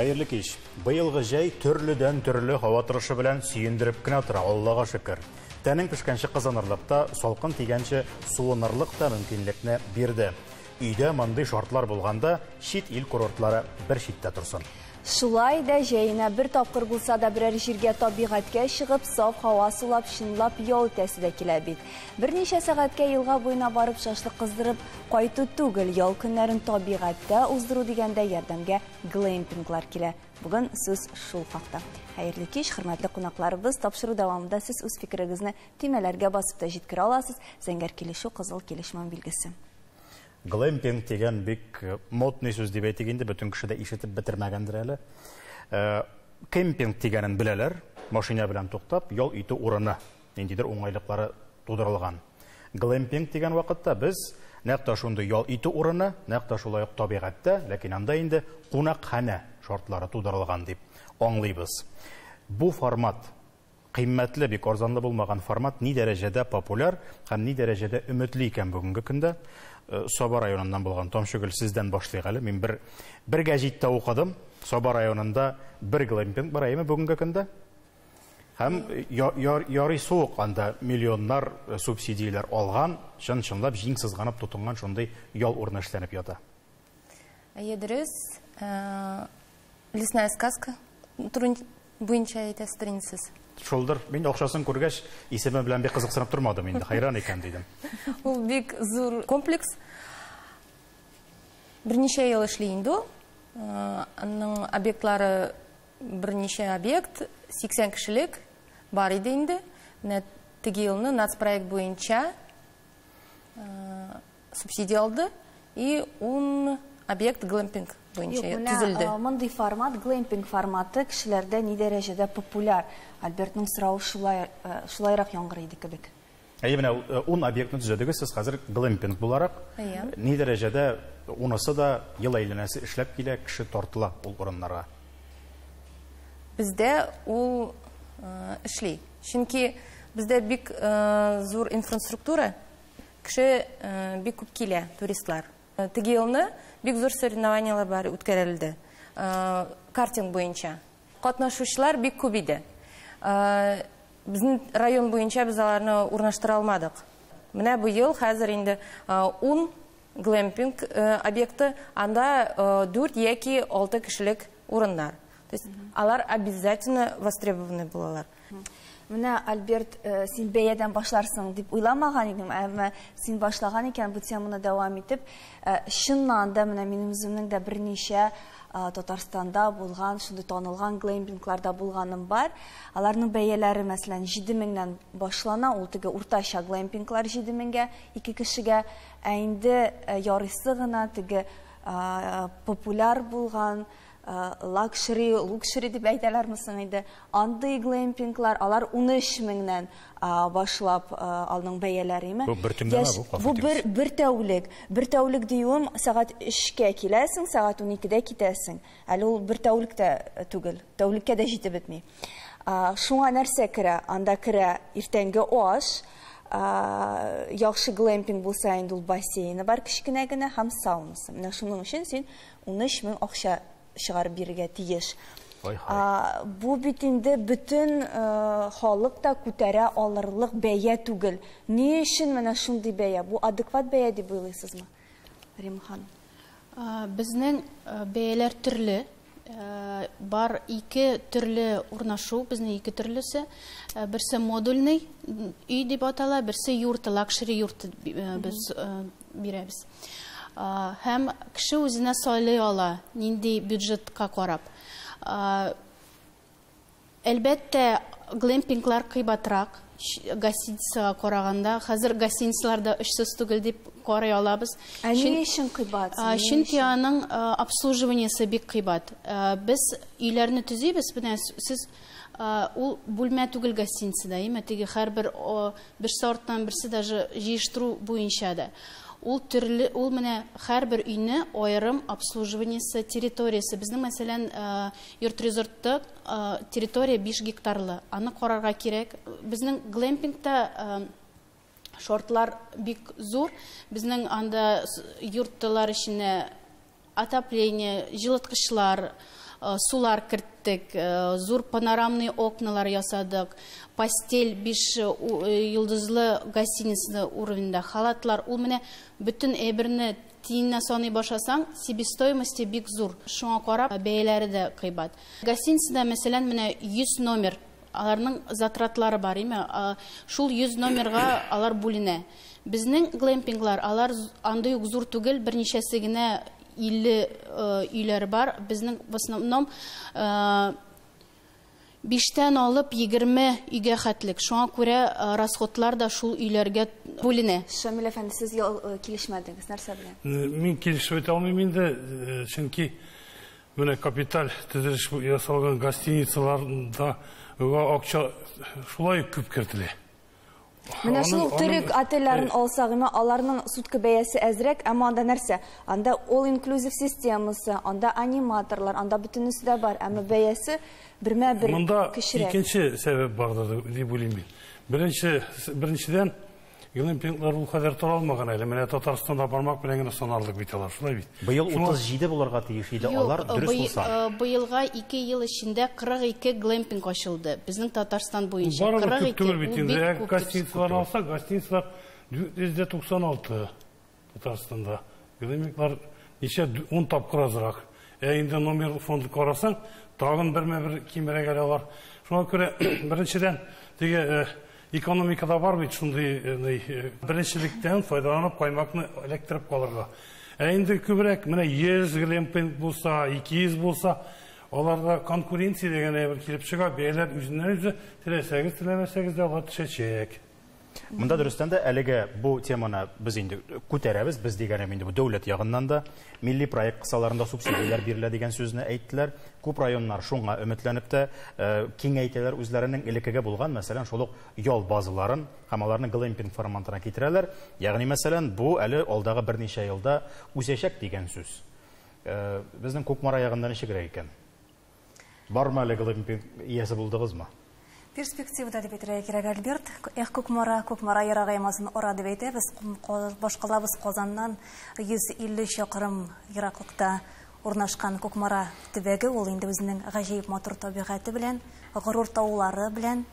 Хәерле кич. Быелгы җәй төрледән төрле һава торышы белән сөендереп кенә тора, Аллага шөкер. Тәнең пешкәнче кызынырлыкта, салкын тигәнче суынырлык та мөмкинлекне бирде. Өйдә мондый шартлар булганда, чит ил курортлары бер читтә торсын. Шулай да җәенә бер тапкыр булса да берәр җиргә табигатькә чыгып, саф һава сулап, шынлап ял итәсе дә килә бит. Берничә сәгатькә елга буена барып шашлык кыздырып, кайту түгел, ял көннәрен табигатьтә уздыру дигәндә ярдәмгә глэмпинглар килә. Бүген сүз шул хакта. Хәерле кич, хөрмәтле кунакларыбыз, тапшыру дәвамында сез үз фикерегезне тимәләргә басып та җиткерә аласыз. Зәңгәр килешү, кызыл килешмән билгесе. Глэмпинг дигән бик модный сүз дип әйтик инде, бөтен кеше дә ишетеп бетермәгәндер әле. Кемпинг дигәнен беләләр, машина белән туктап, ял итү урыны, ниндидер уңайлыклары тудырылган. Глэмпинг дигән вакытта без нәкъ та шундый ял итү урыны, нәкъ та шулай ук табигатьтә, ләкин анда инде кунакханә шартлары тудырылган дип аңлыйбыз. Бу формат кыйммәтле, бик арзанлы булмаган формат ни дәрәҗәдә популяр һәм ни дәрәҗәдә өметле икән бүгенге көндә? Саба районыннан булган Тамчыгөл, сездән башлыйк әле. Мин бер гәҗиттә укыдым. Саба районында бер глэмпинг бар әйме бүгенге көндә. Һәм ярый суык, анда миллионнар субсидияләр алган, чынлап җиңсезганып тотынган шундый ял урыны эшләнеп ята. Дөрес, лесная сказка буенча әйтәсез. Шулдыр. Мин акчасын күргәч, исеме белән бик кызыксынып тормадым инде. Хайран икән дидем. Ул бик зур комплекс. Берничә ел эшли инде. Аның объектлары берничә объект, 80 кешелек бар иде инде. Менә теге елны нацпроект буенча субсидия алды и 10 объект глэмпинг буенча төзелде. Мондый формат, глэмпинг форматы кешеләрдә ни дәрәҗәдә популяр? Альбертның сорауы шулайрак яңгырый иде кебек. Менә 10 объектны төзедегез, сез хәзер глэмпинг буларак, ни дәрәҗәдә унысы да ел әйләнәсе эшләп килә, кеше тартыла ул урыннарга? Бездә ул эшли. Чөнки бездә бик зур инфраструктура, кеше бик күп килә, туристлар. Теге елны бик зур соревнованиялар бар үткәрелде. Картинг буенча. Катнашучылар бик күп иде. Безнең район буенча без аларны урнаштыра алмадык. Менә бу ел хәзер инде 10 глэмпинг объекты, анда 4 яки 6 кешелек урыннар. То есть алар обязательно востребованы булалар. Менә Альберт, син бәядән башларсың дип уйламаган идем, әмма син башлаган икән бу теманы дәвам итеп, чыннан да менә минем үземнең дә берничә Татарстанда булган, шундый танылган глэмпингларда булганым бар. Аларның бәяләре мәсәлән 7000-нән башлана, ул теге уртача глэмпинглар 7000-гә, 2 кешегә, ә инде ярыйсы гына теге популяр булган лакшери дип әйтәләрме соң инде, андый глэмпинглар, алар 13000-нән башлап алның бәяләреме? Бу бер төнгә бу бер тәүлек. Бер тәүлек диюем, сәгать 3-кә киләсең, сәгать 12-дә китәсең. Әле ул бер тәүлектә түгел, тәүлеккә дә җитеп бетми. Шуңа нәрсә керә? Анда керә иртәнге аш, яхшы глэмпинг булса инде ул бассейны бар кичкенә генә һәм саунасы. Менә шуның өчен син 13000 акча чыгарып бирергә тиеш. Бу бит инде бөтен халык та күтәрә алырлык бәя түгел. Ни өчен менә шундый бәя? Бу адекват бәя дип уйлыйсызмы, Римма ханым? Безнең бәяләр төрле. Бар 2 төрле урнашу, безнең 2 төрлесе. Берсе модульный үй дип атала, берсе йорт, лакшери йорт без бирәбез. Һәм кеше үзенә сайлый ала, нинди бюджетка карап. Әлбәттә, глэмпинглар кыйбатрак, гостиницага караганда. Хәзер гостиницаларда эшсез түгел дип карый алабыз. Ә ни өчен кыйбат? Чөнки аның обслуживаниесе бик кыйбат. Без өйләрне төзибез, менә сез ул бүлмә түгел гостиницада, теге һәрбер бер сорттан берсе даже җыештыру буенча да. Ул менә һәрбер өйне аерым обслуживаниесе, территориясе. Безнең мәсәлән йорт-резортта территория 5 гектарлы. Аны карарга кирәк. Безнең глэмпингта шортлар бик зур. Безнең анда йортлар эченә отопление, җылыткычлар, сулар керттек, зур панорамный окналар ясадык, постель 5 йылдызлы гостиница уровеньда, халатлар, ул менә бүтән әйберне тиеннән саный башласаң, себестоимости бик зур. Шуңа карап, бәяләре дә кыйбат. Гостиницада, мәсәлән, менә 100 номер, аларның затратлары бар, шул 100 номерга алар бүленә. Безнең глэмпинглар, алар андый ук зур түгел, берничәсе генә 50 өйләр бар. Безнең в основном 5тән алып 20 өйгә хәтлек. Шуңа күрә расходлар да шул өйләргә бүленә. Шамил әфәнде, сез килешмәдегез, нәрсә белән? Мин килешеп әйтә алмыйм инде, чөнки менә капиталь төзелеш ясалган гостиницаларда акча шулай күп кертелә. Менә шул төрек отельләрен алсак, аларның сутка бәясе әзрәк, әмма анда нәрсә? Анда all-inclusive системасы, анда аниматорлар, анда бөтенесе дә бар, әмма бәясе бермә-бер кечерәк. Монда икенче сәбәп бардыр дип уйлыйм мин. Беренчедән, глэмпинглар ул хәзер тора алмаган әле. Менә Татарстанда бармак белән генә санарлык бит алар, шулай бит. Быел 37 булырга тиеш иде, алар дөрес булса. Быелга 2 ел эчендә 42 глэмпинг ачылды. Безнең Татарстан буенча 42. Гостиницалар алсак, гостиницалар 496 Татарстанда. Глэмпинглар ничә 10 тапкыр азрак. Инде номер фонды карасаң, тагын бермә-бер кимрәк алалар. Шуңа күрә беренчедән теге экономикада бар бит шундый беренчелектән файдаланып каймакны электреп калырга. Инде күбрәк менә 100 глэмпинг булса, 200 булса, аларда конкуренция дигән бер килеп чыга, бәяләр үзеннән-үзе теләсәгез дә алар төшәчәк. Монда дөрестән дә әлегә бу теманы без инде күтәрәбез, без дигәнем инде бу дәүләт ягыннан да милли проект кысаларында субсидияләр бирелә дигән сүзне әйттеләр. Күп районнар шуңа өметләнеп тә киңәйтәләр үзләренең элеккегә булган, мәсәлән, шул ук ял базаларын һәм аларны глэмпинг форматына китерәләр. Ягъни, мәсәлән, бу әле алдагы берничә елда үсәчәк дигән сүз. Безнең Кукмара ягында ничегрәк икән? Бармы әле глэмпинг иясе булдыгызмы? Перспективада дип әйтергә кирәк, Альберт. Кукмара ерагаймасын ора дип әйтәбез. Башкалабыз Казаннан 150 чакрым ераклыкта урнашкан Кукмара төбәге, ул инде үзенең гаҗәеп матур табигате белән, горур таулары белән,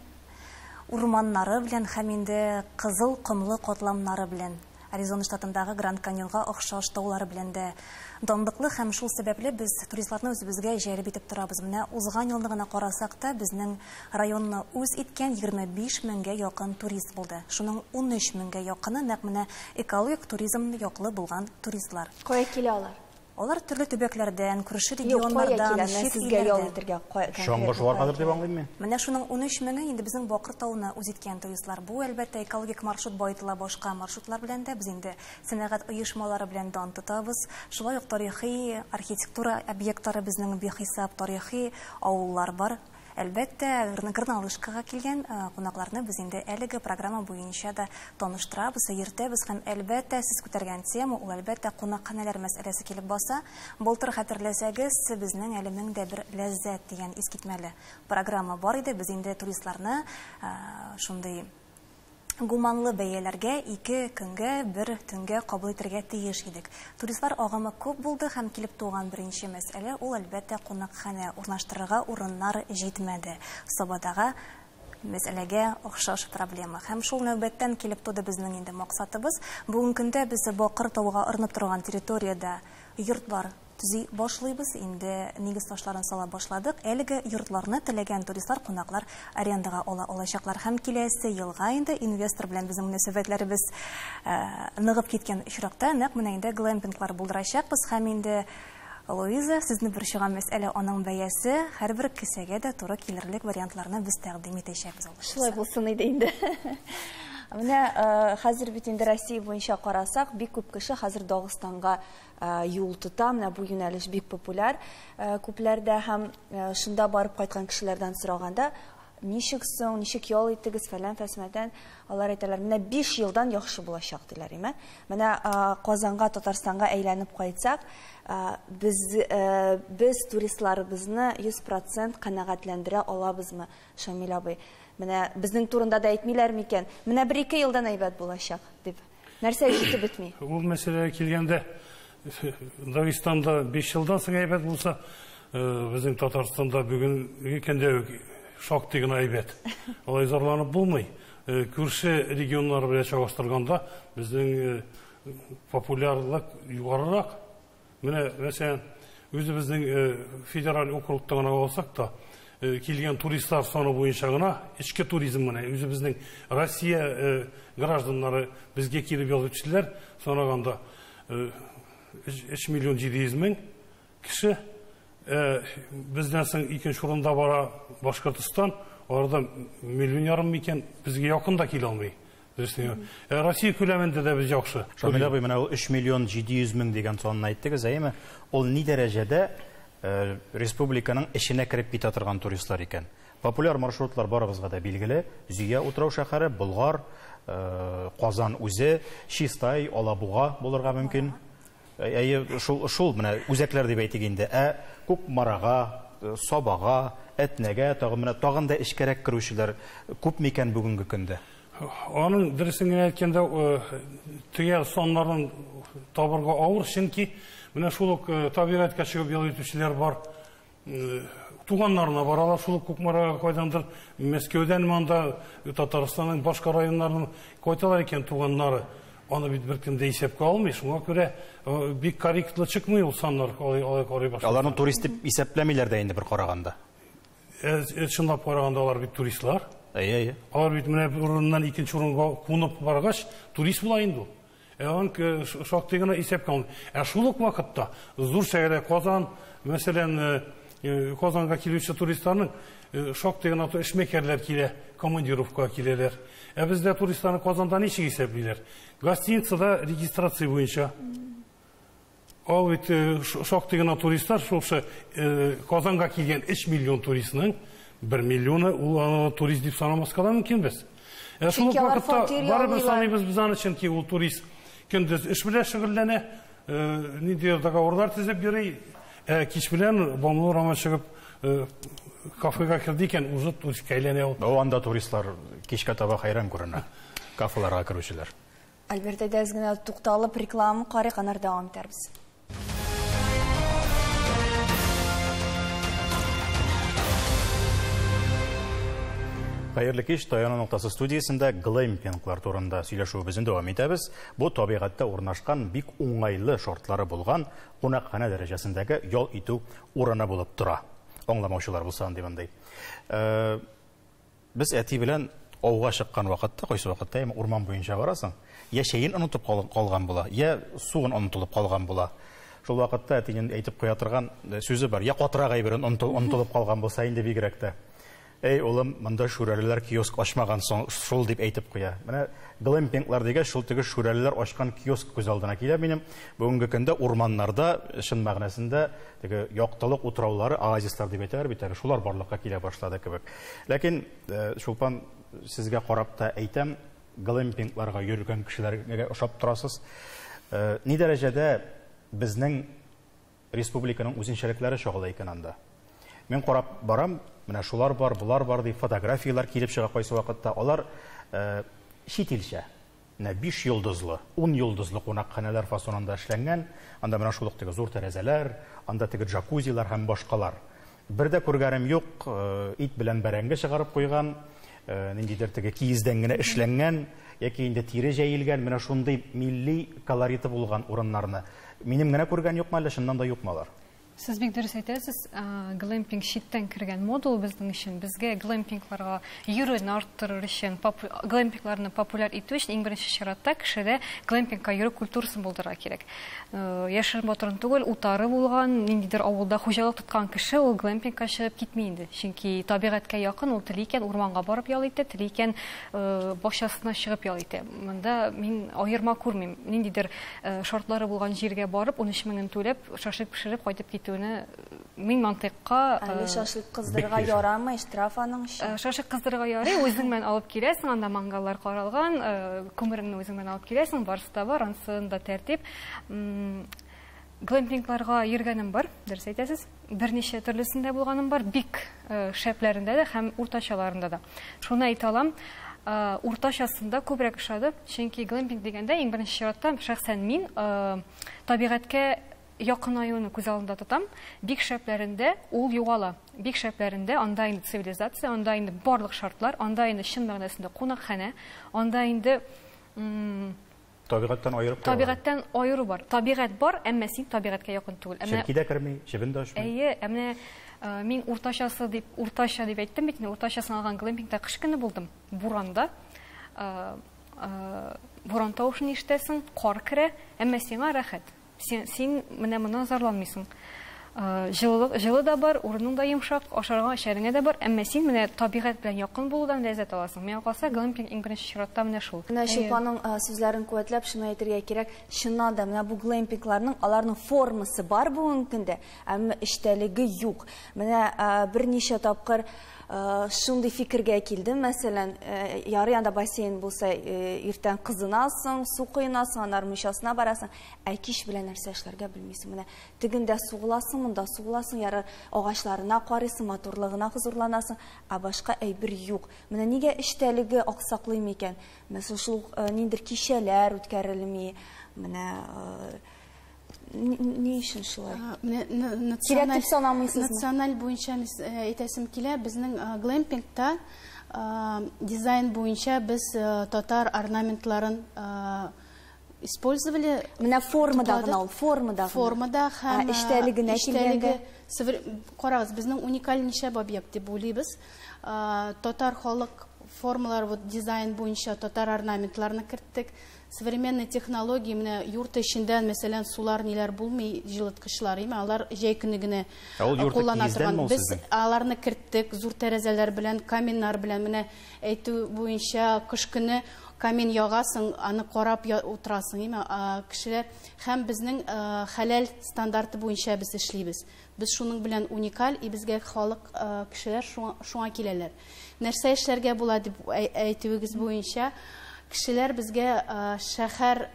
урманнары белән һәм инде кызыл комлы катламнары белән, Аризона штатындагы Гранд Каньонга охшаш таулары белән дә данлыклы, һәм шул сәбәпле без туристларны үзебезгә җәлеп итеп торабыз. Менә узган елны гына карасак та, безнең районны үз иткән 25 меңгә якын турист булды. Шуның 13 меңгә якыны нәкъ менә экологик туризм яклы булган туристлар. Кая килә алар? Алар төрле төбәкләрдән, күрше регионнардан, чит илләрдән. Шуңга шуларгадыр дип аңлыйм мин. Менә шуның 13 меңе инде безнең Бакыр тауына үз иткән туристлар. Бу әлбәттә экологик маршрут байтыла, башка маршрутлар белән дә без инде сәнәгать оешмалары белән дан тотабыз. Шулай ук тарихи архитектура объектлары безнең бихисап тарихи авыллар бар. Әлбәттә, Гырналышкага килгән кунакларны без инде әлеге программа буенча да таныштырабыз, йөртәбез һәм әлбәттә сез күтәргән тема, ул әлбәттә кунакханәләр мәсьәләсе килеп баса. Былтыр хәтерләсәгез, безнең әле меңдә бер ләззәт дигән искитмәле программа бар иде. Без инде туристларны шундый гуманлы бәяләргә 2 көнгә, 1 төнгә кабул итәргә тиеш идек. Туристлар агымы күп булды һәм килеп туган беренче мәсьәлә ул әлбәттә кунакханә урнаштырырга урыннар җитмәде. Сабадага мәсьәләгә охшаш проблема. Һәм шул нәүбәттән килеп туды безнең инде максатыбыз. Бүген көндә без Бакыр тауга орынып торган территориядә йортлар төзи башлыйбыз, инде нигез ташларын сала башладык. Әлеге йортларны теләгән туристлар, кунаклар арендага алачаклар һәм киләсе елга инде инвестор белән безнең мөнәсәбәтләребез ныгып киткән очракта нәкъ менә инде глэмпинглар булдырачакбыз һәм инде Луиза, сезне бер чыган мәсьәлә аның бәясе, һәрбер кесәгә дә туры килерлек вариантларны без тәкъдим итәчәкбез. Шулай булсын иде инде. Менә хәзер бит инде Россия буенча карасак, бик күп кеше хәзер Дагыстанга юл тота. Менә бу юнәлеш бик популяр. Күпләрдә һәм шунда барып кайткан кешеләрдән сораганда, ничек соң, ничек ял иттегез фәлән фәсмәдән, алар әйтәләр, менә 5 елдан яхшы булачак диләр, име. Менә Казанга, Татарстанга әйләнеп кайтсак, без туристларыбызны 100% канәгатьләндерә алабызмы, Шамил абый? Менә безнең турында да әйтмиләр микән? Менә 1-2 елдан әйбәт булачак дип. Нәрсә җитеп бетми? Ул мәсьәләгә килгәндә, Дагыстанда 5 елдан соң әйбәт булса, Біздің Татарстанда бүгін екенде шок деген айбет. Олай зарланып болмай. Көрші регионлар біле чағастырғанда біздің популярлық юғарырақ. Міне, мәселен, өзі біздің федераль округтан алсақ та, келген туристар саны бойынша ғана, ішкі туризм міне, өзі біздің Россия гражданлары бізге келіп елдетшілер, сонағанда 3 миллион 700 мың кіші, бізден соң екінші орында бара Башқұртстан, орада 1,5 миллион екен, бізге якында келе алмай. Россия көлемінде де біз жақсы. Шамил абай, мына 3 миллион 700 мың деген сонын айттыңыз, әйме? Ол не дәрежеде республиканың ішіне кіріп кете тұрған туристлар екен? Популяр маршрутлар барыбызға да белгілі. Зүйе Утрау шәһәре, Бұлғар, Қазан үзе, Шистай, Алабуға болырға мүмкін. Шул мына үзәкләр дип әйтегенде, Көкмараға, Сабаға, Әтнәгә, тағында ішкәрәк кірушілер көп мекен бүгінгі күнде? Оның дұрысыңын әйткенде түйел сонларын табырға ауыр, шынки міне шулық табиғатқа шығып ел етушілер бар, туғанларына баралар, шулық Көкмараға қойдандыр, Мәскеуден манда Татарстанның башқа районларының қойталар екен туғанлары. Оны бір кімде есепке алмай, шуңа көре бик корректлы шықмай ол санлар орай башлар. Аларның турист деп есеплемейлер де енді бір қарағанда? Шынлап қарағанда олар бит туристлар. Алар бит міне орыннан екінші орынға қонып барғаш турист болайынды ол. Оның шок дегені есепке алмай. Шулық уақытта зур шәгірі Қазан, мәселен Қазанға келуші туристарының шок деген аты ішмекерлер келе, командировка келелер. Бізде туристарны Қазанда неше есеплейлер? Гостиницада регистрация бойынша. Ал бит шок деген туристар, шоқшы Қазанға келген 3 миллион туристінің 1 миллионы ол турист деп санамасқа да мүмкін біз. Шулық уақытта бары бір санайбыз біз аны үшін ки ол турист күндіз іш біле шығырлене, недер договорлар тізіп берей, кеш білен бомлы рама шығып кафеға кірді екен, уже туристқа айлене ол. О, анда туристлар кешке таба қайран көріні, кафеларға кірушілер. Альберт әдәзгіне тұқталып рекламы қари қанар давам етәрбіз. Қайырлы кеш, Таяна Ноқтасы студиясында глэмпинглар турында сөйлешуімізді давам етеміз. Бұл табиғатта орнашқан бик оңайлы шортлары болған қонақхана дәрежесіндегі yol иту орны болып тұра. Оңламаушылар болсаң демендей. Біз әти білен ауға шыққан вақытта, қойсы вақытта орман бойынша барасың, я шейін ұнытып қалған бола, я суын ұнытылып қалған бола. Сол вақытта әтінен әйтіп қоятырған сөзі бар, я қотырағай бірін ұнытылып қалған болса енді бигіректі. Эй, олым, мұнда шүрәлілер киоск ашмаған шул деп әйтіп қоя. Міне, глэмпинглар деге шул тегі шүрәлілер ашқан киоск көз алдына келе менім. Бүгінгі күнде орманларда, шын мәғінесінде, яқтылық утраулары, оазистар деп әйтер, шулар барлыққа келе башлады кебек. Ләкин, шулпан сізге қарап та әйтем, глэмпингларға йөрген кішілерге ұшап тұрасыз. Не дәрежеде біздің республиканың үзенчәлекләре шағылы екен анда. Мен қарап барам, менә шулар бар, булар бар дип фотографиялар килеп чыга кайсы вакытта. Алар шетелчә, 5 йолдызлы, 10 йолдызлы кунакханәләр фасонында эшләнгән. Анда менә шулык теге зур тәрәзәләр, анда теге джакузилар һәм башкалар. Бердә күргәнем юк, ит белән бәрәңге чыгарып куйган, ниндидер теге киездән генә эшләнгән, яки инде тире җәелгән, менә шундый милли колориты булган урыннарны. Минем генә күргән юкмы әллә шуннан да юкмы алар? Сіз бик дұрыс айтасыз, глэмпинг шиттен кірген модул біздің үшін. Бізге глэмпингларға йөрүне арттырыр үшін, глэмпингларны популяр итү үшін ең бірінші шаратта кішіде глэмпингқа йөрү культурасын булдырырга керек. Яшырып отырын түгел, утары булган, ниндидер авылда хуҗалык тоткан кеше ул глэмпингка чыгып китмей инде. Чөнки табигатькә якын, ул тели икән урманга барып ял итә, тели икән бакчасына чыгып ял итә. Монда мин аерма күрмим. Ниндидер шартлары булган җиргә барып 13 меңен түләп, шашып пешереп кайтып китүне мин мантыкка шашлык кыздырырга ярамы, штраф аның өчен. Шашлык кыздырырга ярый, үзең белән алып киләсең, анда мангаллар каралган, күмереңне үзең белән алып киләсең, барысы да бар, ансында тәртип. Глэмпингларга йөргәнем бар, дөрес әйтәсез. Берничә төрлесендә булганым бар, бик шәпләрендә дә һәм уртачаларында да. Шуны әйтә алам. Уртачасында күбрәк ошады, чөнки глэмпинг дигәндә иң беренче чиратта шәхсән мин табигатькә якынаюны күз алдында тотам. Бик шәпләрендә ул югала. Бик шәпләрендә анда инде цивилизация, анда инде барлык шартлар, анда инде чын мәгънәсендә кунакханә, анда инде Табигатьтән аерып тора. табигатьтән аеру бар. Табигать бар, әмма син табигатькә якын түгел. Шәркидә керми, җебендә ашмый. Әйе, әмма мин уртача дип әйттем бит, уртачасын алган глэмпингта кыш көне булдым. Буранда. Буран тавышын ишетәсең, кар керә, әмма сиңа рәхәт. Син менә моннан зарланмыйсың. Жылы да бар, урының да йомшак, ашарга, эчәргә дә бар, әмма син менә табигать белән якын булудан ләззәт аласың. Миңа калса, глэмпинг иң беренче чиратта менә шул. Менә Шулпаның сүзләрен куәтләп шуны әйтергә кирәк. Чыннан да менә бу глэмпингларның аларның формасы бар бүгенге көндә, әмма эчтәлеге юк. Менә берничә тапкыр шундый фикергә килдем. Мәсәлән, ярый анда бассейн булса, иртән кызынасың, су куйнасың, аннар мишасына барасың, ә кич белән нәрсә эшләргә белмисең. Менә тегендә сугыласың, монда сугыласың, ярар агачларына карыйсың, матурлыгына хузурланасың, ә башка әйбер юк. Менә нигә эчтәлеге аксаклый микән? Мәсәлән, шул ниндер кичәләр үткәрелми, менә ни өчен шулай? Националь буенча әйтәсем килә, безнең глэмпингта дизайн буенча без татар орнаментларын использовали. Менә формада гына ул, формада һәм эчтәлегенә килгәндә. Карагыз, безнең уникаль нишәп объект дип уйлыйбыз. Татар халык формалар, дизайн буенча татар орнаментларны керттек. Современный технология, менә йорт эчендә, мәсәлән, сулар ниләр булмый, җылыткычлар, алар җәй көне генә куллана торган. Без аларны керттек, зур тәрәзәләр белән, каменнар белән, менә әйтү буенча кыш көне камин ягасың, аны карап утырасың, кешеләр, һәм безнең хәләл стандарты буенча без эшлибез. Без шуның белән уникаль, и безгә халык кешеләр шуңа киләләр. Нәрсә эшләргә була дип әйтүегез буенча, кешеләр безгә шәһәр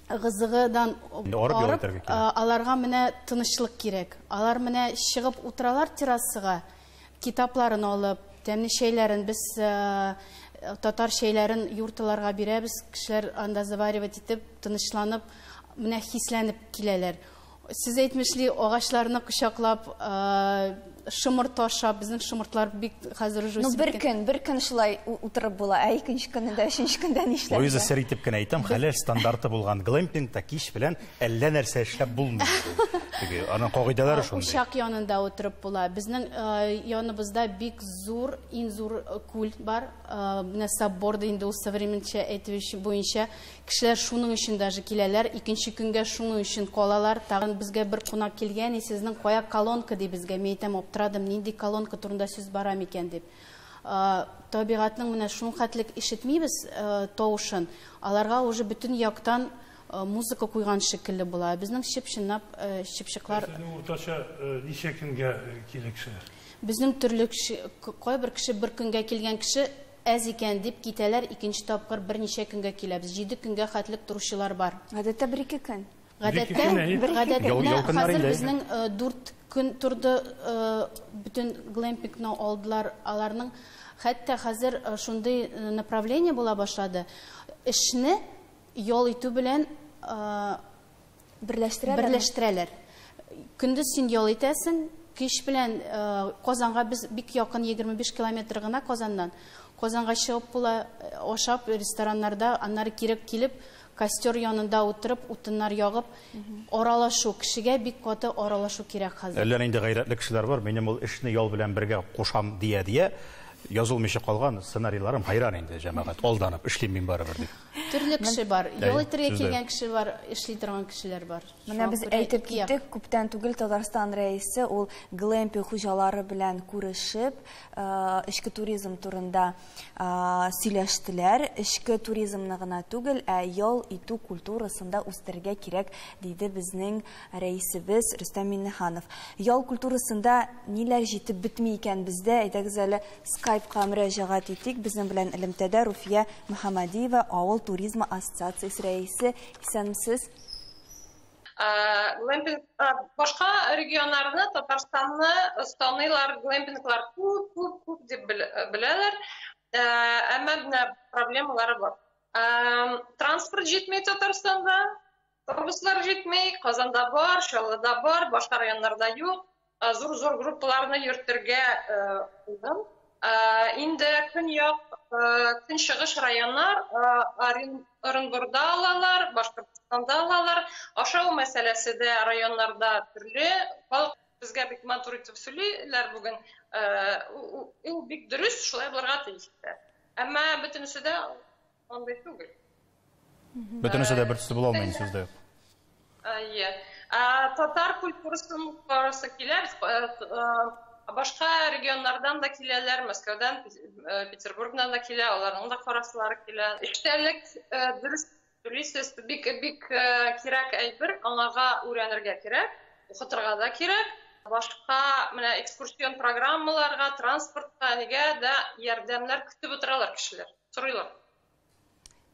гызыгыдан арып, аларга менә тынычлык кирәк. Алар менә чыгып утыралар террасага, китапларын алып, тәмле шәйләрен, без татар шәйләрен йуртларга бирәбез, кешеләр анда заваривать итеп, тынычланып, менә хисләнеп киләләр. Сез әйтмешли, агачларны кочаклап, шымырт ашап, безнең шымыртлар бик хәзер уже бер көн шулай утырып була, ә икенче көндә, өченче көндә нишләп? Ойызы сер итеп кенә әйтәм, хәләл стандарты булган глэмпингта кич белән әллә нәрсә эшләп булмый. Аның кагыйдәләре шундый. Ушак янында утырып була. Безнең яныбызда бик зур, иң зур күл бар. Менә Сабборда инде ул современчә әйтү буенча кешеләр шуның өчен даже киләләр, икенче көнгә шуның өчен калалар. Тагын безгә бер кунак килгән, сезнең кая колонка ди безгә, мәйтәм аптырадым, нинди колонка турында сүз бара микән дип. Табигатьнең менә шуның хәтлек ишетмибез тавышын. Аларга уже бөтен яктан музыка куйган шикелле була. Безнең чыпчыклар уртача ничә көнгә килә кешеләр? Безнең төрле кайбер кеше бер көнгә килгән кеше әз икән дип китәләр, икенче тапкыр берничә көнгә килә. Без 7 көнгә хәтлек торучылар бар. Гадәттә 1-2 көн. Гадәттә хәзер безнең 4 көн турды бөтен глэмпингны алдылар. Аларның хәтта хәзер шундый направление була башлады. Эшне ял итү белән берләштерәләр. Көндез син ял итәсең, кич белән Казанга, без бик якын 25 километр гына Казаннан. Казанга чыгып була, ашап рестораннарда, аннары кирәк килеп, костер янында утырып, утыннар ягып, аралашу, кешегә бик каты аралашу кирәк хәзер. Әллә инде гайрәтле кешеләр бар, минем ул эшне ял белән бергә кушам дия. Язылмыйча калган сценарийларым хайран инде, җәмәгать, алданып эшлим мин барыбер дип. Төрле кеше бар, ял итәргә килгән кеше бар, эшли торган кешеләр бар. Менә без әйтеп киттек, күптән түгел Татарстан рәисе ул глэмпинг хуҗалары белән күрешеп, эчке туризм турында сөйләштеләр. Эчке туризмны гына түгел, ә ял итү культурасында үстергә кирәк, диде безнең рәисебез Рөстәм Миннеханов. Ял культурасында ниләр җитеп бетми икән бездә, әйтәгез әле Skype-ка мөрәҗәгать иттек. Безнең белән элемтәдә Руфия Мөхәммәдиева, Авыл туризмы ассоциациясе рәисе. Исәнмесез? Глэмпинг башка регионнарны, Татарстанны станыйлар, глэмпинглар күп дип беләләр. Әмма менә проблемалары бар. Транспорт җитмәй Татарстанда. Автобуслар җитмәй, Казанда бар, Чаллыда бар, башка районнарда юк. Зур группаларны йөртергә куйдым. Инде көнчыгыш районнар, Оренбургда алалар, Башкортстанда алалар. Ашау мәсьәләсе дә районнарда төрле. Безгә бик матур итеп сөйлиләр бүген. Ул бик дөрес, шулай булырга тиеш. Әмма бөтенесе дә андай түгел. Бөтенесе дә бер төсле була алмый сүздә. Татар культурасын карасы килә, башка регионнардан да киләләр, Мәскәүдән, Петербургдан да килә, аларның да карасылары килә. Эчтәлек дөрес сөйлисез, бик кирәк әйбер, аңага өйрәнергә кирәк, укытырга да кирәк. Башка менә экскурсион программаларга, транспортка нигә дә ярдәмнәр көтеп утыралар кешеләр, сорыйлар.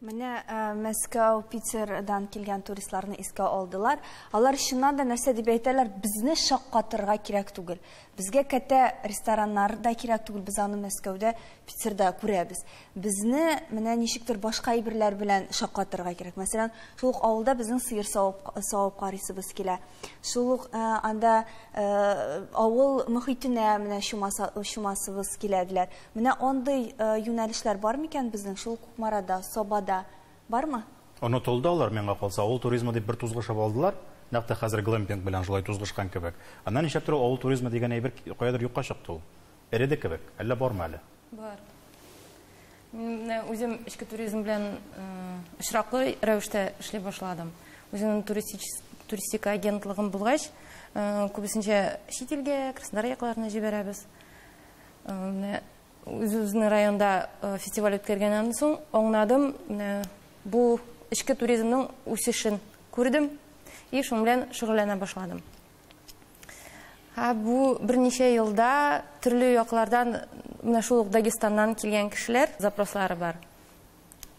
Менә Мәскәү, Питердан килгән туристларны искә алдылар. Алар чыннан да нәрсә дип әйтәләр, безне шаккатырга кирәк түгел. Безгә кәтә рестораннар да кирәк түгел, без аны Мәскәүдә, Питерда күрәбез. Безне менә ничектер башка әйберләр белән шаккатырга кирәк. Мәсәлән, шул ук авылда безнең сыер савып карыйсыбыз килә. Шул ук анда авыл мөхитенә менә чумасыбыз киләделәр. Менә андый юнәлешләр бар микән безнең шул Кукмарада, Собада бармы? Онытылды алар, миңа калса, авыл туризмы дип бер тузгышып алдылар. Нәкъ хәзер глэмпинг белән шулай тузгышкан кебек. Аннан ничектер авыл туризмы дигән әйбер каядыр юкка чыкты ул. Эреде кебек, әллә бармы әле? Бар. Мин үзем ички туризм белән очраклы рәвештә эшли башладым. Үземнең туристика агентлыгым булгач, күбесенчә чит илгә, Краснодар якларына җибәрәбез. Үзебезнең районда фестиваль үткәргәннән соң аңладым, бу ички туризмның үсешен күрдем. И шуның белән шөгыльләнә башладым. Бу берничә елда төрле яклардан, менә шул Дагестаннан килгән кешеләр запрослары бар.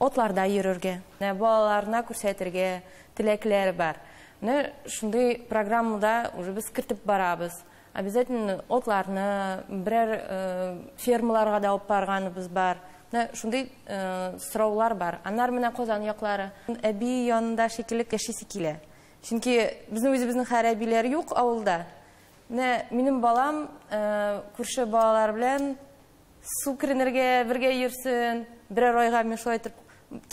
Отларда йөрергә, балаларына күрсәтергә теләкләре бар. Менә шундый программада уже без кертеп барабыз. Обязательно отларны берәр фермаларга да алып барганыбыз бар. Шундый сораулар бар. Аннар менә Казан яклары, әби янында шикелле яшисе килә. Чөнки безнең үзебезнең хәрәбиләр юк авылда. Минем балам күрше балалар белән су керенергә бергә йөрсен, берәр айга мин шулай итеп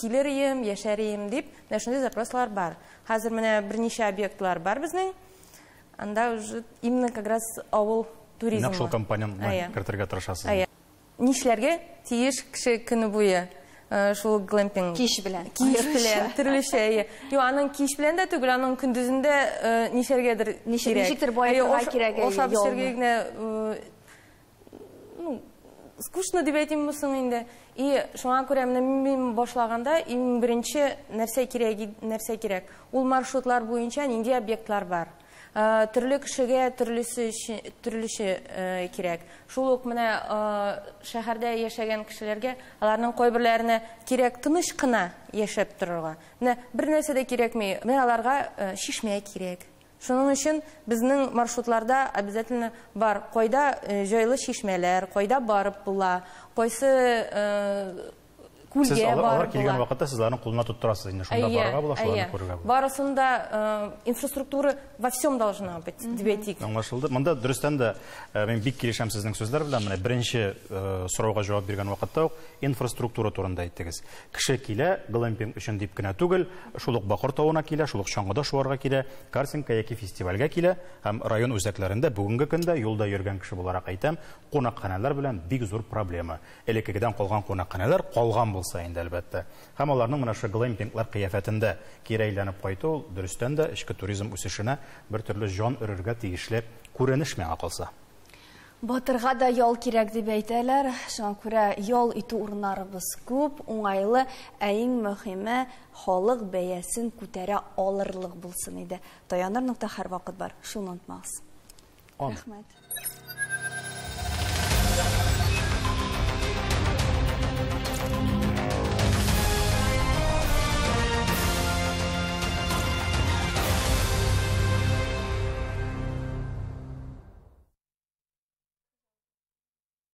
килерем, яшәрем дип, шундый запрослар бар. Хәзер менә берничә объектлар бар безнең. Анда уже именно как раз авыл туризмы. Нәкъ шул компанияны кертергә тырышасыз. Нишләргә тиеш кеше көне буе шул глэмпинг киш белән төрлечә. Аның киш белән дә түгел, аның көндезендә нишәргәдер ничектер баярга кирәк. Ашап эчәргә генә скучно дип әйтим соң инде. И шуңа күрә мин башлаганда иң беренче нәрсә кирәк? Ул маршрутлар буенча нинди объектлар бар? Төрле кешегә төрлесе кирәк. Шул ук менә шәһәрдә яшәгән кешеләргә аларның кайберләренә кирәк тыныч кына яшәп торырга. Менә бер нәрсә дә кирәкми. Менә аларга шишмә кирәк. Шуның өчен безнең маршрутларда обязательно бар. Кайда җайлы шишмәләр, кайда барып була, кайсы күлгә барып була. Алар килгән вакытта сезләрнең кулына тоттырасыз инде, шунда барырга була, шуларны күрергә була. Барысында инфраструктура во всем должна быть, дип әйтик. Аңлашылды. Монда дөрестән дә мин бик килешәм сезнең сүзләр белән. Менә беренче сорауга җавап биргән вакытта ук инфраструктура турында әйттегез. Кеше килә, глэмпинг өчен дип кенә түгел, шул ук Бакыр тауына килә, шул ук чаңгыда шуарга килә, картинг яки фестивальгә килә, һәм район үзәкләрендә бүгенге көндә юлда йөргән кеше буларак әйтәм, кунакханәләр белән бик зур проблема. Элеккегедән калган кунакханәләр калган булса инде әлбәттә. Һәм аларның менә шу глэмпинглар кыяфәтендә кире әйләнеп кайту дөрестән дә ички туризм үсешенә бер төрле җан өрергә тиешле күренеш миңа калса. Батырга да ял кирәк дип әйтәләр. Шуңа күрә ял итү урыннарыбыз күп, уңайлы, ә иң мөһиме халык бәясен күтәрә алырлык булсын иде. Таяныр нокта һәрвакыт бар. Шуны онытмагыз. Рәхмәт.